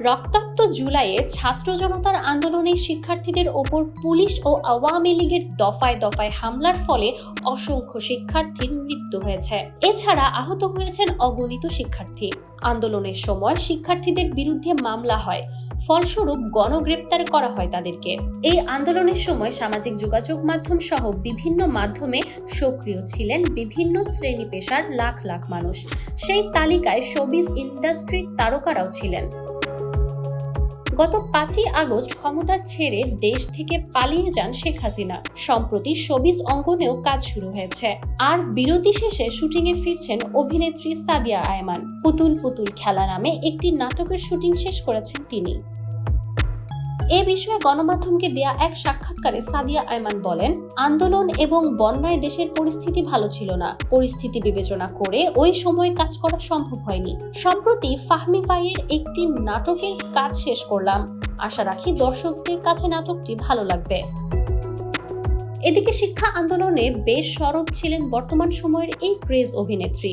রক্তাক্ত জুলাইয়ে ছাত্র জনতার আন্দোলনে শিক্ষার্থীদের ওপর পুলিশ ও আওয়ামী লীগের দফায় দফায় হামলার ফলে অসংখ্য শিক্ষার্থীর মৃত্যু হয়েছে। এছাড়া আহত হয়েছেন অগণিত শিক্ষার্থী। আন্দোলনের সময় শিক্ষার্থীদের বিরুদ্ধে মামলা হয়, ফলস্বরূপ গণগ্রেপ্তার করা হয় তাদেরকে। এই আন্দোলনের সময় সামাজিক যোগাযোগ মাধ্যম সহ বিভিন্ন মাধ্যমে সক্রিয় ছিলেন বিভিন্ন শ্রেণী পেশার লাখ লাখ মানুষ। সেই তালিকায় শোবিজ ইন্ডাস্ট্রির তারকারাও ছিলেন। গত 5ই আগস্ট ক্ষমতা ছেড়ে দেশ থেকে পালিয়ে যান শেখ হাসিনা। সম্প্রতি শোবিজ অঙ্গনেও কাজ শুরু হয়েছে। আর বিরতি শেষে শুটিংয়ে ফিরছেন অভিনেত্রী সাদিয়া আয়মান। পুতুল পুতুল খেলা নামে একটি নাটকের শুটিং শেষ করেছেন তিনি। এ বিষয়ে গণমাধ্যমকে দেয়া এক সাক্ষাৎকারে সাদিয়া আয়মান বলেন, আন্দোলন এবং বন্যায় দেশের পরিস্থিতি ভালো ছিল না। পরিস্থিতি বিবেচনা করে ওই সময় কাজ করা সম্ভব হয়নি। সম্প্রতি ফাহমি ভাইয়ের একটি নাটকের কাজ শেষ করলাম। আশা রাখি দর্শকদের কাছে নাটকটি ভালো লাগবে। এদিকে শিক্ষা আন্দোলনে বেশ সরব ছিলেন বর্তমান সময়ের এই ক্রেজ অভিনেত্রী।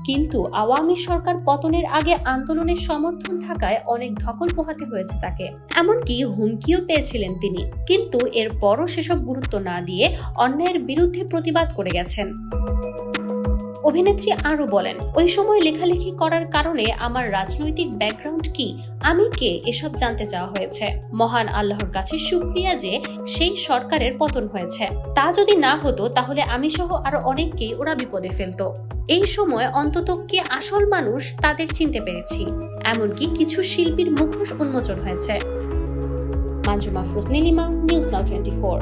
কিন্তু আওয়ামী সরকার পতনের আগে আন্দোলনের সমর্থন থাকায় অনেক ধকল পোহাতে হয়েছে তাকে। এমনকি হুমকিও পেয়েছিলেন তিনি, কিন্তু এরপরও সেসব গুরুত্ব না দিয়ে অন্যায়ের বিরুদ্ধে প্রতিবাদ করে গেছেন। অভিনেত্রী আরো বলেন, ওই সময় লেখালেখি করার কারণে আমার রাজনৈতিক ব্যাকগ্রাউন্ড কি, আমি কে, এসব জানতে চাওয়া হয়েছে। মহান আল্লাহর কাছে শুকরিয়া যে সেই সরকারের পতন হয়েছে। তা যদি না হতো তাহলে আমি সহ আরো অনেককেই ওরা বিপদে ফেলতো। এই সময় অন্তত কে আসল মানুষ তাদের চিনতে পেরেছি। এমনকি কিছু শিল্পীর মুখোশ উন্মোচন হয়েছে। Manjuma Afroz Nilima, news now 24।